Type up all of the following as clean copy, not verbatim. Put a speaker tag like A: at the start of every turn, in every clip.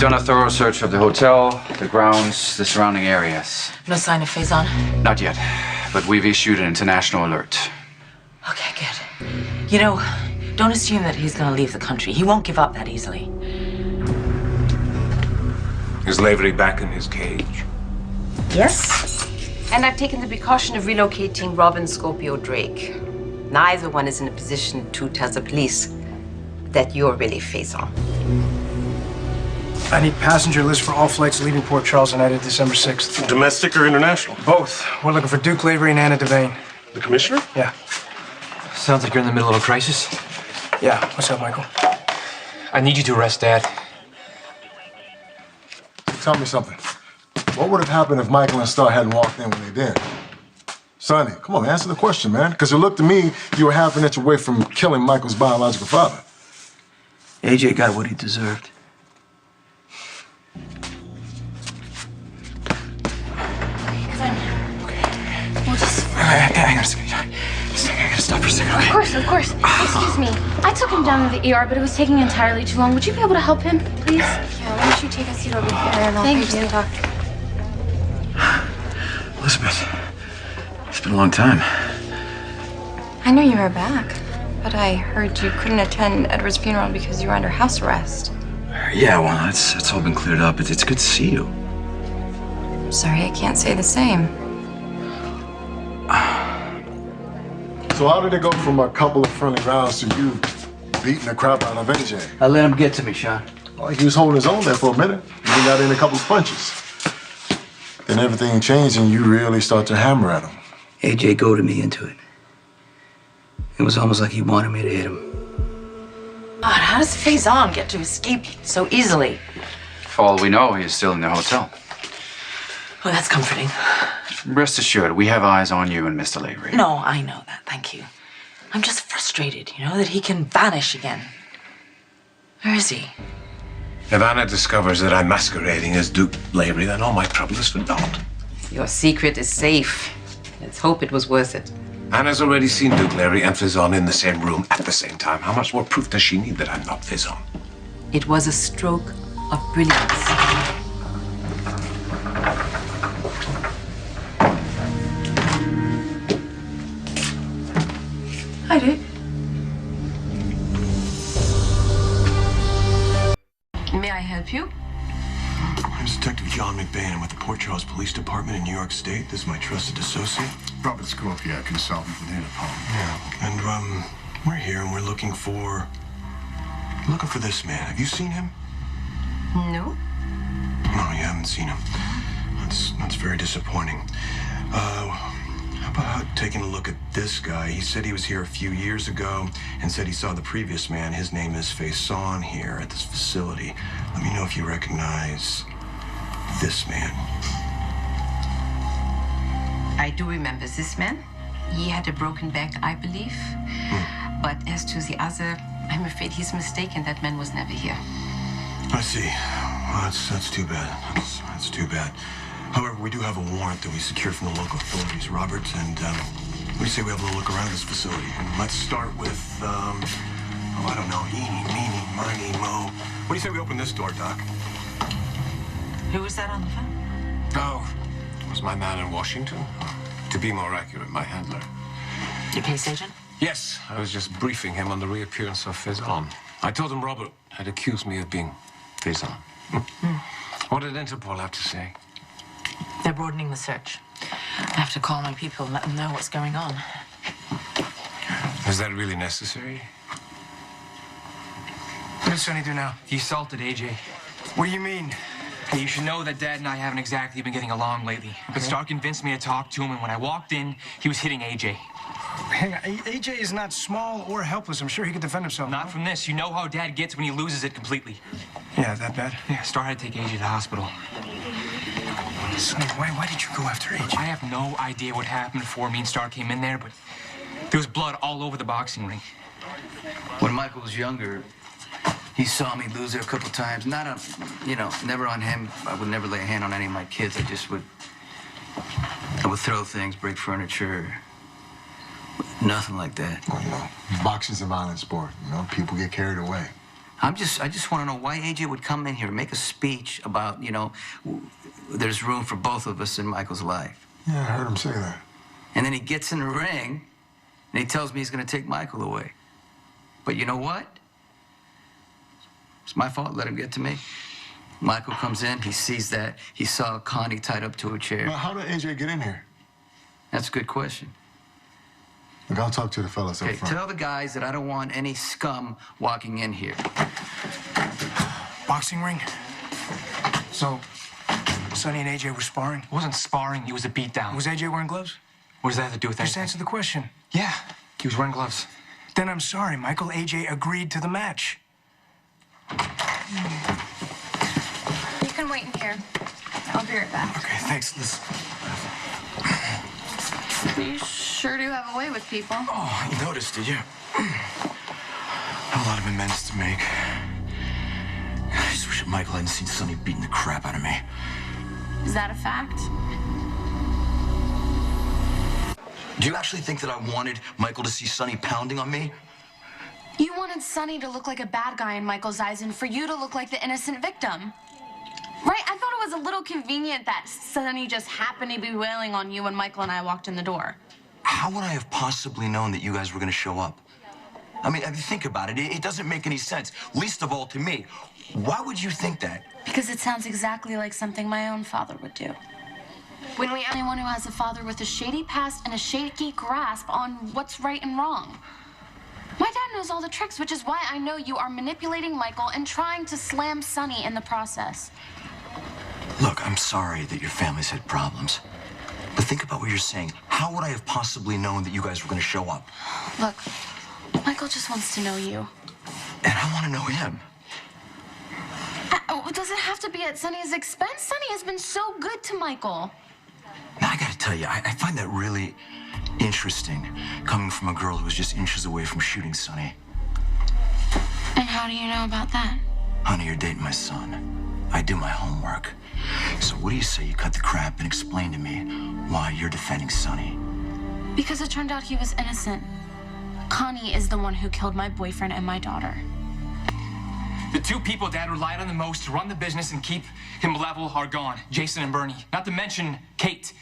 A: done a thorough search of the hotel, the grounds, the surrounding areas.
B: No sign of Faison?
A: Not yet, but we've issued an international alert.
B: Okay, good. You know, don't assume that he's gonna leave the country. He won't give up that easily.
C: Is Lavery back in his cage?
D: Yes. And I've taken the precaution of relocating Robin Scorpio Drake. Neither one is in a position to tell the police that you're really Faison.
E: I need passenger list for all flights leaving Port Charles United December 6th.
F: Domestic or international?
E: Both. We're looking for Duke Lavery and Anna Devane.
F: The commissioner?
E: Yeah.
G: Sounds like you're in the middle of a crisis.
E: Yeah. What's up, Michael?
G: I need you to arrest Dad.
H: Tell me something. What would have happened if Michael and Star hadn't walked in when they did? Sonny, come on, answer the question, man. Because it looked to me you were half an inch away from killing Michael's biological father.
I: AJ got what he deserved.
J: We'll just...
G: Hang on a second. I gotta stop for a second, okay?
J: Of course. Excuse me. I took him down to the ER, but it was taking entirely too long. Would you be able to help him, please?
K: Yeah, why don't you take a seat over here and I'll
J: Thank you.
K: talk.
I: Elizabeth, it's been a long time.
K: I knew you were back, but I heard you couldn't attend Edward's funeral because you were under house arrest.
I: Yeah, well, it's all been cleared up. It's good to see you.
K: Sorry, I can't say the same.
H: So how did it go from a couple of friendly rounds to you beating the crap out of AJ?
I: I let him get to me, Sean.
H: Well, he was holding his own there for a minute. He got in a couple of punches. Then everything changed and you really start to hammer at him.
I: AJ goaded me into it. It was almost like he wanted me to hit him.
B: God, how does Faison get to escape so easily?
A: For all we know, he's still in the hotel.
B: Well, that's comforting.
A: Rest assured, we have eyes on you and Mr. Lavery.
B: No, I know that. Thank you. I'm just frustrated, you know, that he can vanish again. Where is he?
C: If Anna discovers that I'm masquerading as Duke Lavery, then all my trouble is for naught.
D: Your secret is safe. Let's hope it was worth it.
C: Anna's already seen Duke Lavery and Faison in the same room at the same time. How much more proof does she need that I'm not Faison?
D: It was a stroke of brilliance.
B: Hi, Duke.
D: May I help you?
L: I'm Detective John McBain. I'm with the Port Charles Police Department in New York State. This is my trusted associate.
H: Robert Scorpio, consultant from the Interpol.
L: Yeah. And, we're here and we're looking for this man. Have you seen him?
D: No.
L: No, you haven't seen him. That's very disappointing. How about taking a look at this guy? He said he was here a few years ago and said he saw the previous man. His name is Faison here at this facility. Let me know if you recognize this man.
D: I do remember this man. He had a broken back, I believe. But as to the other, I'm afraid he's mistaken. That man was never here.
L: I see. Well, that's too bad. That's too bad. However, we do have a warrant that we secured from the local authorities, Robert, and what do you say we have a little look around this facility? And let's start with, I don't know, eeny, meeny, miny, mo. What do you say we open this door, Doc?
B: Who was that on the phone?
C: Oh, it was my man in Washington. To be more accurate, my handler.
B: Your case agent?
C: Yes, I was just briefing him on the reappearance of Faison. I told him Robert had accused me of being Faison. What did Interpol have to say?
B: They're broadening the search. I have to call my people and let them know what's going on.
C: Is that really necessary?
E: What did Sonny do now?
G: He assaulted AJ. What do you mean? Hey, you should know that Dad and I haven't exactly been getting along lately. Okay. But Star convinced me to talk to him, and when I walked in, he was hitting AJ.
E: Hang on. AJ is not small or helpless. I'm sure he could defend himself.
G: Not from this. You know how Dad gets when he loses it completely.
E: Yeah, that bad?
G: Yeah, Star had to take AJ to the hospital.
E: Sonny, why did you go after AJ?
G: I have no idea what happened before me and Star came in there, but there was blood all over the boxing ring.
I: When Michael was younger, he saw me lose it a couple times. Not on, never on him. I would never lay a hand on any of my kids. I would throw things, break furniture. Nothing like that.
H: Well, boxing's a violent sport, People get carried away.
I: I just want to know why AJ would come in here and make a speech about, there's room for both of us in Michael's life.
H: Yeah, I heard him say that.
I: And then he gets in the ring and he tells me he's going to take Michael away. But you know what? It's my fault. Let him get to me. Michael comes in. He sees that. He saw Connie tied up to a chair.
H: Now, how did AJ get in here?
I: That's a good question.
H: Look, I'll talk to the fellas up
I: Okay,
H: front.
I: tell the guys that I don't want any scum walking in here.
E: Boxing ring? So, Sonny and AJ were sparring?
G: It wasn't sparring, it was a beatdown.
E: Was AJ wearing gloves?
G: What does that have to do with
E: Just
G: anything?
E: answer the question.
G: Yeah, he was wearing gloves.
E: Then I'm sorry, Michael. AJ agreed to the match.
K: You can wait in here. I'll be right back.
E: Okay, thanks, Liz.
K: You sure do have a way with people.
L: Oh, you noticed, did you? A lot of amends to make. I just wish that Michael hadn't seen Sonny beating the crap out of me.
K: Is that a fact?
L: Do you actually think that I wanted Michael to see Sonny pounding on me?
J: You wanted Sonny to look like a bad guy in Michael's eyes and for you to look like the innocent victim. Right? I thought it was a little convenient that Sonny just happened to be wailing on you when Michael and I walked in the door.
L: How would I have possibly known that you guys were going to show up? I mean, think about it. It doesn't make any sense, least of all to me. Why would you think that?
J: Because it sounds exactly like something my own father would do. When we anyone who has a father with a shady past and a shaky grasp on what's right and wrong. My dad knows all the tricks, which is why I know you are manipulating Michael and trying to slam Sonny in the process.
L: Look, I'm sorry that your family's had problems. But think about what you're saying. How would I have possibly known that you guys were going to show up?
J: Look, Michael just wants to know you.
L: And I want to know him.
J: Does it have to be at Sonny's expense? Sonny has been so good to Michael.
L: Now, I got to tell you, I find that really interesting, coming from a girl who was just inches away from shooting Sonny.
J: And how do you know about that?
L: Honey, you're dating my son. I do my homework. So what do you say you cut the crap and explain to me why you're defending Sonny?
J: Because it turned out he was innocent. Connie is the one who killed my boyfriend and my daughter.
G: The two people Dad relied on the most to run the business and keep him level are gone. Jason and Bernie. Not to mention Kate.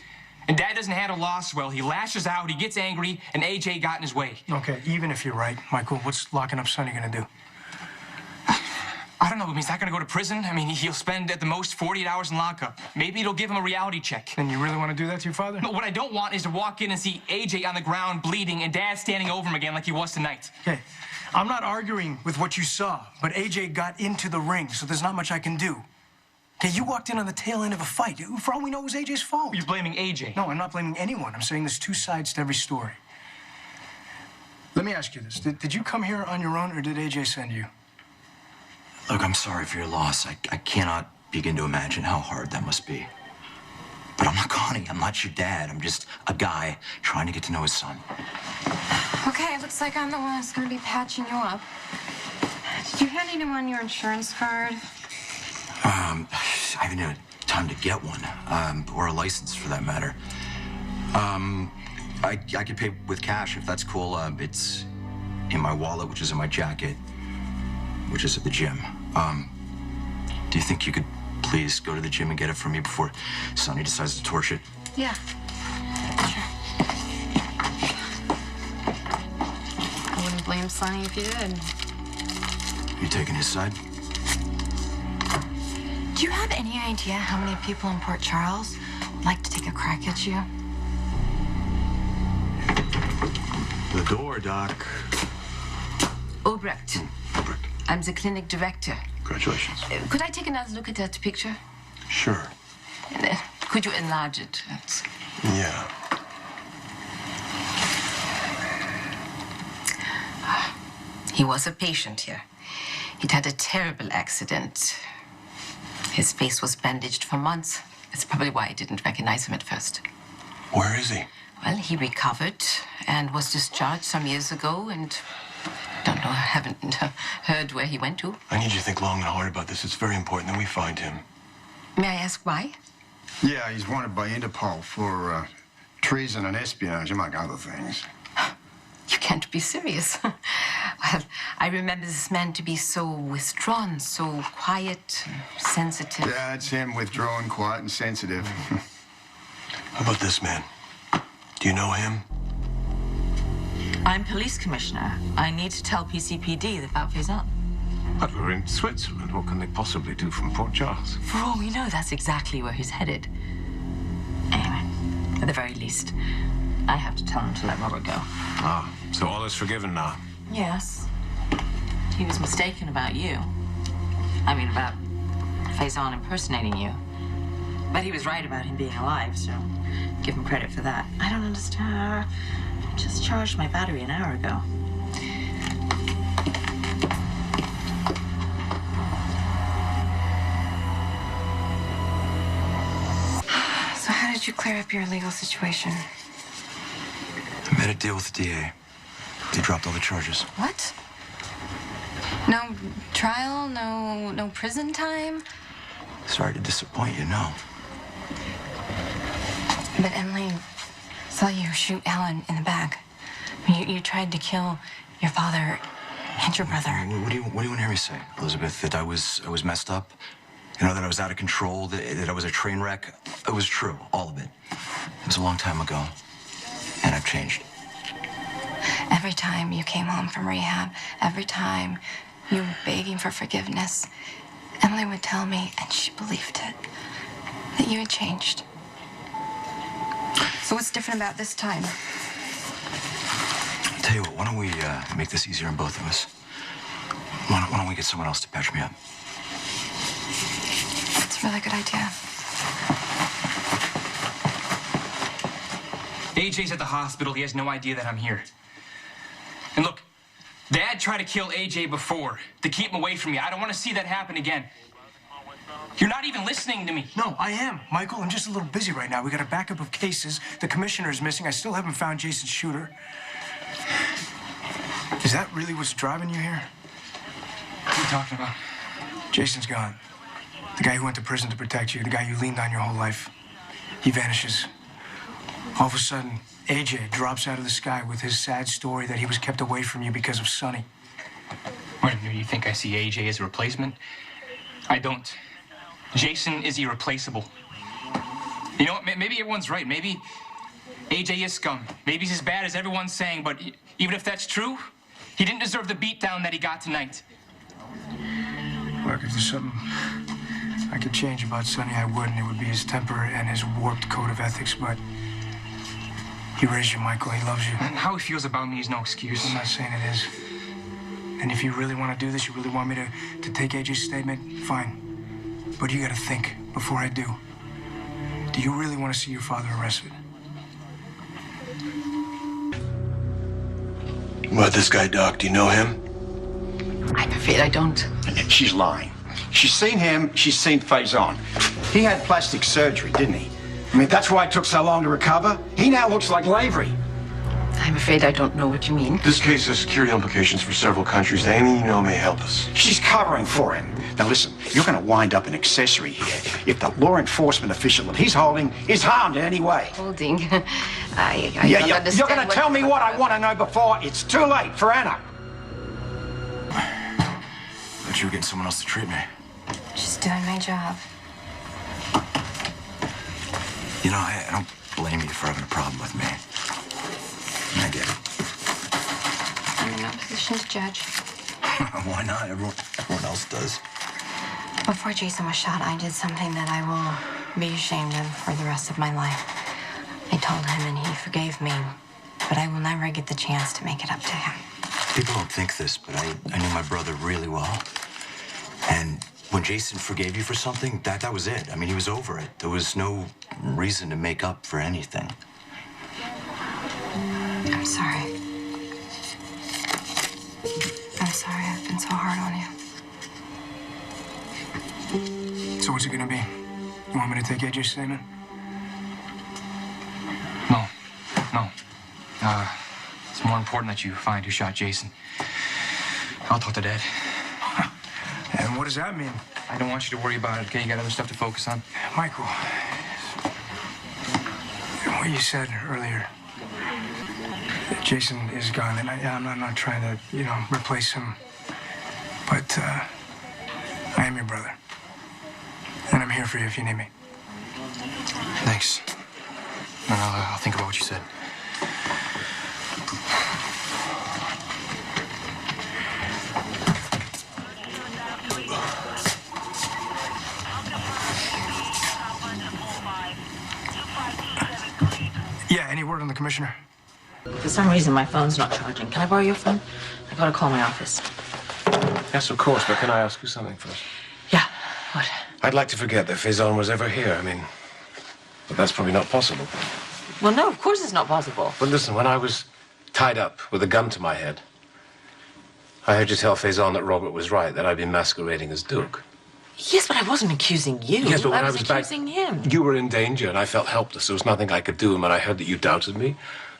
G: And Dad doesn't handle loss well. He lashes out, he gets angry, and AJ got in his way.
E: Okay, even if you're right, Michael, what's locking up Sonny gonna do?
G: I don't know. I mean, he's not going to go to prison. I mean, he'll spend at the most 48 hours in lockup. Maybe it'll give him a reality check.
E: And you really want to do that to your father?
G: No, what I don't want is to walk in and see AJ on the ground bleeding and Dad standing over him again like he was tonight.
E: Okay, I'm not arguing with what you saw, but AJ got into the ring, so there's not much I can do. Okay, you walked in on the tail end of a fight. For all we know, it was AJ's fault.
G: You're blaming AJ.
E: No, I'm not blaming anyone. I'm saying there's two sides to every story. Let me ask you this. Did you come here on your own, or did AJ send you?
L: Look, I'm sorry for your loss. I cannot begin to imagine how hard that must be. But I'm not Connie. I'm not your dad. I'm just a guy trying to get to know his son.
K: Okay, looks like I'm the one that's gonna be patching you up. Did you hand anyone your insurance card?
L: I haven't had time to get one, or a license for that matter. I could pay with cash if that's cool. It's in my wallet, which is in my jacket, which is at the gym. Do you think you could please go to the gym and get it for me before Sonny decides to torch it?
K: Yeah. Sure. I wouldn't blame Sonny if you did.
L: You taking his side?
K: Do you have any idea how many people in Port Charles would like to take a crack at you?
L: The door, Doc.
D: Obrecht.
L: Obrecht.
D: I'm the clinic director.
L: Congratulations.
D: Could I take another look at that picture?
L: Sure.
D: Could you enlarge it?
L: Yeah.
D: He was a patient here. He'd had a terrible accident. His face was bandaged for months. That's probably why I didn't recognize him at first.
L: Where is he?
D: Well, he recovered and was discharged some years ago, and haven't heard where he went to.
L: I need you to think long and hard about this. It's very important that we find him.
D: May I ask why?
M: Yeah, he's wanted by Interpol for treason and espionage, among other things.
D: You can't be serious. Well, I remember this man to be so withdrawn, so quiet, sensitive.
M: That's him, withdrawn, quiet, and sensitive.
L: How about this man? Do you know him?
B: I'm police commissioner. I need to tell PCPD about Faison.
C: But we're in Switzerland. What can they possibly do from Port Charles?
B: For all we know, that's exactly where he's headed. Anyway, at the very least, I have to tell him to let Robert go.
C: Ah, so all is forgiven now.
B: Yes. He was mistaken about you. I mean, about Faison impersonating you. But he was right about him being alive, so give him credit for that. I don't understand. I just charged my battery an hour ago.
K: So how did you clear up your legal situation?
L: I made a deal with the DA. They dropped all the charges.
K: What? No trial? No prison time?
L: Sorry to disappoint you, no.
K: But Emily saw you shoot Alan in the back. I mean, you tried to kill your father and your brother.
L: What do you want to hear me say, Elizabeth? That I was messed up? You know, that I was out of control, that I was a train wreck? It was true, all of it. It was a long time ago, and I've changed.
K: Every time you came home from rehab, every time you were begging for forgiveness, Emily would tell me, and she believed it, that you had changed. So what's different about this time?
L: I'll tell you what, why don't we make this easier on both of us? Why don't we get someone else to patch me up?
K: That's a really good idea.
G: AJ's at the hospital. He has no idea that I'm here. And look, Dad tried to kill AJ before to keep him away from me. I don't want to see that happen again. You're not even listening to me.
E: No, I am, Michael. I'm just a little busy right now. We got a backup of cases. The commissioner's missing. I still haven't found Jason's shooter. Is that really what's driving you here?
G: What are you talking about?
E: Jason's gone. The guy who went to prison to protect you, the guy you leaned on your whole life. He vanishes. All of a sudden, AJ drops out of the sky with his sad story that he was kept away from you because of Sonny.
G: What, do you think I see AJ as a replacement? I don't. Jason is irreplaceable. You know what? Maybe everyone's right. Maybe AJ is scum. Maybe he's as bad as everyone's saying, but even if that's true, he didn't deserve the beatdown that he got tonight.
E: Look, if there's something I could change about Sonny, I would, and it would be his temper and his warped code of ethics, but he raised you, Michael. He loves you.
G: And how he feels about me is no excuse.
E: I'm not saying it is. And if you really want to do this, you really want me to take AJ's statement, fine. But you gotta think before I do. Do you really want to see your father arrested?
L: What about this guy, Doc? Do you know him?
D: I'm afraid I don't.
M: She's lying. She's seen him, she's seen Faison. He had plastic surgery, didn't he? I mean, that's why it took so long to recover. He now looks like Lavery.
D: I'm afraid I don't know what you mean.
L: This case has security implications for several countries. Anything you know may help us.
M: She's covering for him. Now listen, you're going to wind up an accessory here if the law enforcement official that he's holding is harmed in any way.
D: Holding? I
M: Yeah,
D: don't understand.
M: you're going to tell me what I want to know before it's too late for Anna.
L: Thought you were getting someone else to treat me.
K: Just doing my job.
L: You know, I don't blame you for having a problem with me. I get it.
K: I'm in no position to judge.
L: Why not? Everyone else does.
K: Before Jason was shot, I did something that I will be ashamed of for the rest of my life. I told him and he forgave me, but I will never get the chance to make it up to him.
L: People don't think this, but I knew my brother really well. And when Jason forgave you for something, that was it. I mean, he was over it. There was no reason to make up for anything.
K: I'm sorry. I'm sorry I've been so hard on you.
E: So what's it gonna be? You want me to take AJ's statement?
G: No. It's more important that you find who shot Jason. I'll talk to Dad.
E: And what does that mean?
G: I don't want you to worry about it, okay? You got other stuff to focus on.
E: Michael, what you said earlier, Jason is gone, and I'm not trying to, replace him. But I am your brother. And I'm here for you if you need me.
N: Thanks. No, I'll think about what you said.
E: Yeah, any word on the commissioner?
B: For some reason, my phone's not charging. Can I borrow your phone? I gotta call my office.
C: Yes, of course, but can I ask you something first?
B: Yeah, what?
C: I'd like to forget that Faison was ever here. I mean, but that's probably not possible.
B: Well, no, of course it's not possible.
C: But listen, when I was tied up with a gun to my head, I heard you tell Faison that Robert was right, that I'd been masquerading as Duke.
B: Yes, but I wasn't accusing you.
C: Yes, but when I was
B: accusing him.
C: You were in danger, and I felt helpless. There was nothing I could do, and when I heard that you doubted me,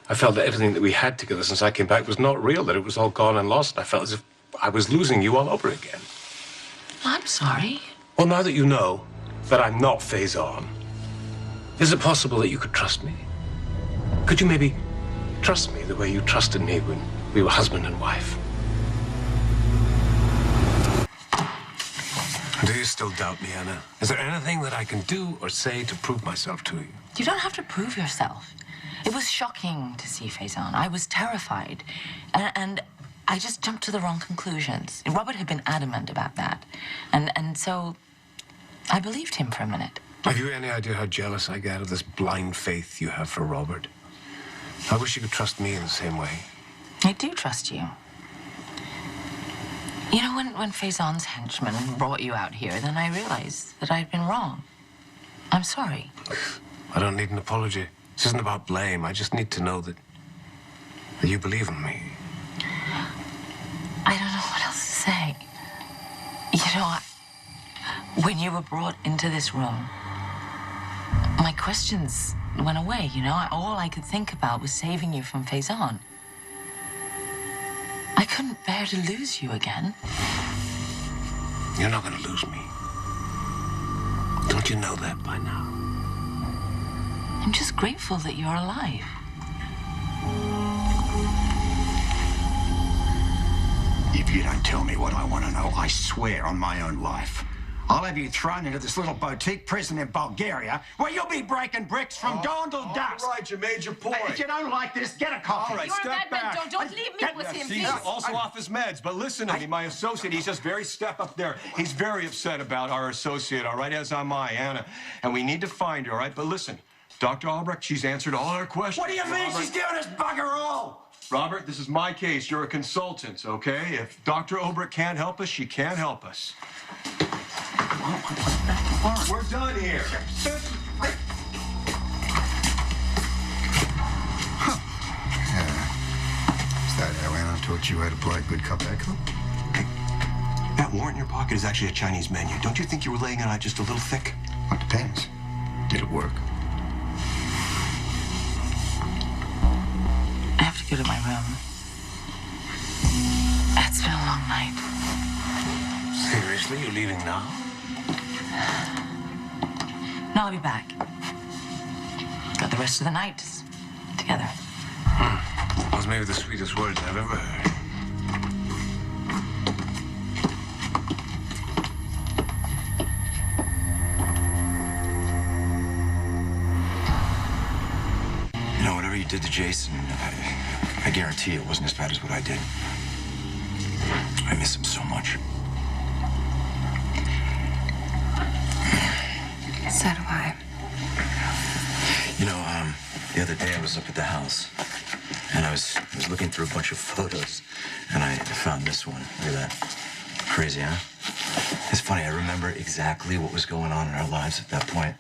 C: I felt that everything that we had together since I came back was not real, that it was all gone and lost. I felt as if I was losing you all over again.
B: I'm sorry.
C: Well, now that you know that I'm not Faison, is it possible that you could trust me? Could you maybe trust me the way you trusted me when we were husband and wife? Do you still doubt me, Anna? Is there anything that I can do or say to prove myself to you?
B: You don't have to prove yourself. It was shocking to see Faison. I was terrified. And I just jumped to the wrong conclusions. Robert had been adamant about that. And so I believed him for a minute.
C: Have you any idea how jealous I get of this blind faith you have for Robert? I wish you could trust me in the same way.
B: I do trust you. You know, when Faison's henchman brought you out here, then I realized that I'd been wrong. I'm sorry.
C: I don't need an apology. This isn't about blame. I just need to know that you believe in me.
B: I don't know what else to say. You know, when you were brought into this room, my questions went away, you know? All I could think about was saving you from Faison. I couldn't bear to lose you again.
C: You're not going to lose me. Don't you know that by now?
B: I'm just grateful that you're alive.
M: If you don't tell me what I want to know, I swear on my own life, I'll have you thrown into this little boutique prison in Bulgaria where you'll be breaking bricks from dawn till dusk.
L: All right, you made your point.
M: If you don't like this, get a coffee.
L: All right,
J: You're a
L: step
J: bad man.
L: back.
J: Don't leave me with him,
L: He's
J: please.
L: also off his meds, but listen to me. My associate, he's just very step up there. He's very upset about our associate, all right, as am I, Anna. And we need to find her, all right? But listen, Dr. Albrecht, she's answered all our questions.
M: What do you mean
L: Robert,
M: she's giving us bugger all?
L: Robert, this is my case. You're a consultant, okay? If Dr. Albrecht can't help us, she can't help us. We're done here.
M: Is that how Anna taught you how to play good cop, bad cop?
L: Hey, that warrant in your pocket is actually a Chinese menu. Don't you think you were laying it out just a little thick?
M: Well, it depends. Did it work?
B: I have to go to my room. It's been a long night.
C: Seriously? You're leaving now?
B: No, I'll be back. Got the rest of the night together.
C: That was maybe the sweetest words I've ever heard.
M: You know, whatever you did to Jason, I guarantee it wasn't as bad as what I did. I miss him so much.
K: So do I.
I: You know, the other day I was up at the house, and I was looking through a bunch of photos, and I found this one. Look at that. Crazy, huh? It's funny, I remember exactly what was going on in our lives at that point.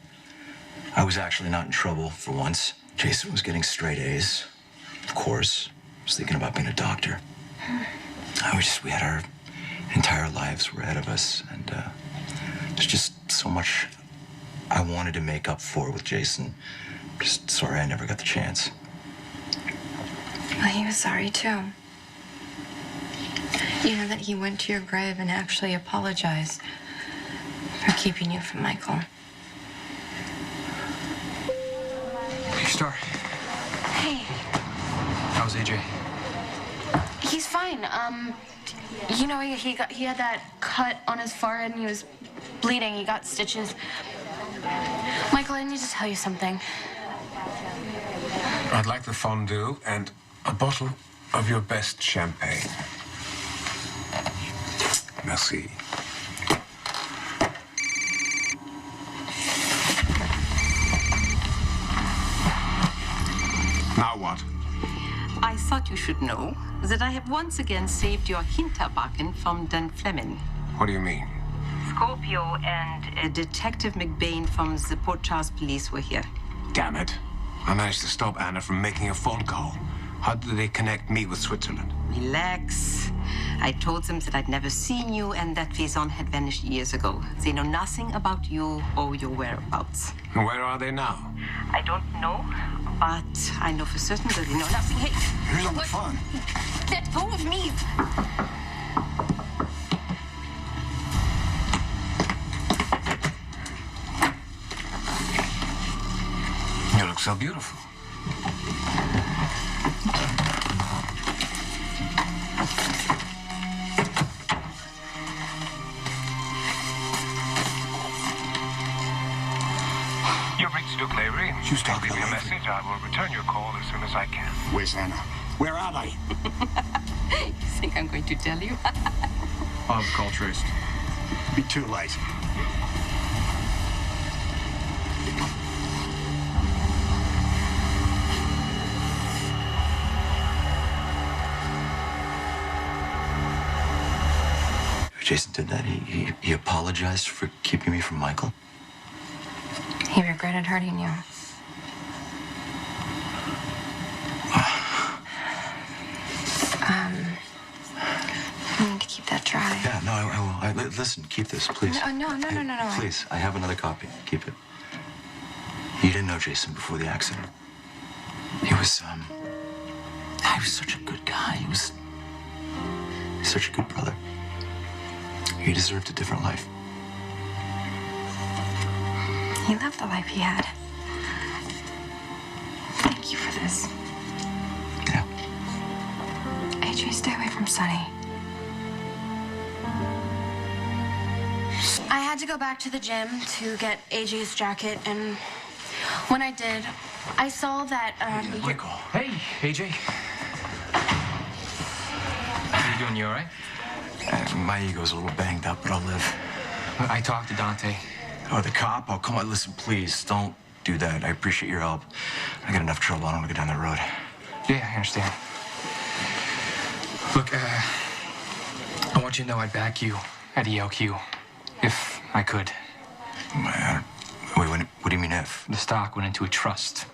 I: I was actually not in trouble for once. Jason was getting straight A's. Of course. I was thinking about being a doctor. We had our entire lives were ahead of us, and there's just so much I wanted to make up for with Jason. Just sorry I never got the chance.
K: Well, he was sorry too. You know that he went to your grave and actually apologized for keeping you from Michael.
N: Hey, Star.
K: Hey.
N: How's AJ?
J: He's fine. You know, he had that cut on his forehead and he was bleeding. He got stitches. Michael, I need to tell you something.
C: I'd like the fondue and a bottle of your best champagne. Merci. Now what?
D: I thought you should know that I have once again saved your Hinterbacken from Dan Fleming.
C: What do you mean?
D: Scorpio and Detective McBain from the Port Charles Police were here.
C: Damn it. I managed to stop Anna from making a phone call. How did they connect me with Switzerland?
D: Relax. I told them that I'd never seen you and that Faison had vanished years ago. They know nothing about you or your whereabouts.
C: And where are they now?
D: I don't know, but I know for certain that they know nothing. Hey,
M: here's all the fun.
J: Let go of me.
C: You look so beautiful.
O: You've reached Duke Lavery.
M: She's talking
O: Leave me a
M: to
O: message. I will return your call as soon as I can.
M: Where's Anna? Where are they?
D: You think I'm going to tell you?
N: I'll have the call traced.
M: Be too late.
I: Jason did that. He apologized for keeping me from Michael.
K: He regretted hurting you. You need to keep that dry.
I: Yeah, no, I will. Listen, keep this, please.
K: No.
I: Please, I have another copy. Keep it. You didn't know Jason before the accident. He was such a good guy. He was such a good brother. He deserved a different life.
K: He loved the life he had. Thank you for this.
I: Yeah.
K: AJ, stay away from Sonny. I had to go back to the gym to get AJ's jacket, and when I did, I saw that,
N: Michael. Hey, AJ. How you doing? You all right?
I: My ego's a little banged up, but I'll live.
N: I talked to Dante.
I: Oh, the cop? Oh, come on, listen, please, don't do that. I appreciate your help. I got enough trouble. I don't want to go down that road.
N: Yeah, I understand. Look, I want you to know I'd back you at ELQ, if I could.
I: Wait, what do you mean if?
N: The stock went into a trust.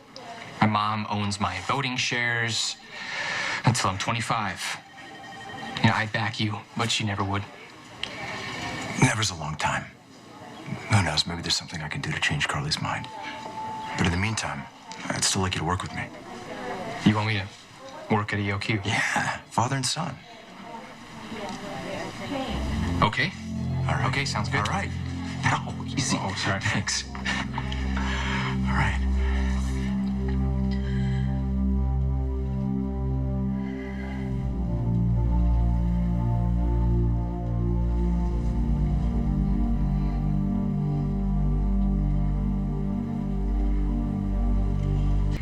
N: My mom owns my voting shares until I'm 25. You know, I'd back you, but she never would.
I: Never's a long time. Who knows, maybe there's something I can do to change Carly's mind. But in the meantime, I'd still like you to work with me.
N: You want me to work at ELQ?
I: Yeah, father and son.
N: Okay.
I: All right.
N: Okay, sounds good.
I: All right. Now, easy.
N: Oh, sorry.
I: Thanks. All right.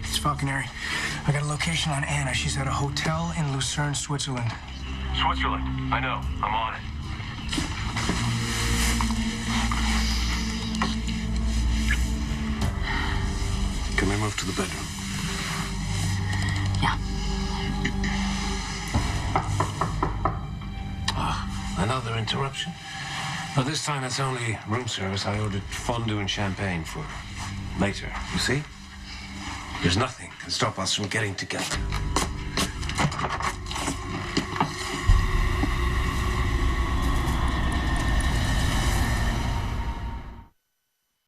E: It's Falconeri. I got a location on Anna. She's at a hotel in Lucerne, Switzerland.
O: Switzerland. I know. I'm on it.
C: Can we move to the bedroom?
D: Yeah.
C: Another interruption? Well, this time it's only room service. I ordered fondue and champagne for later. You see? There's nothing can stop us from getting together.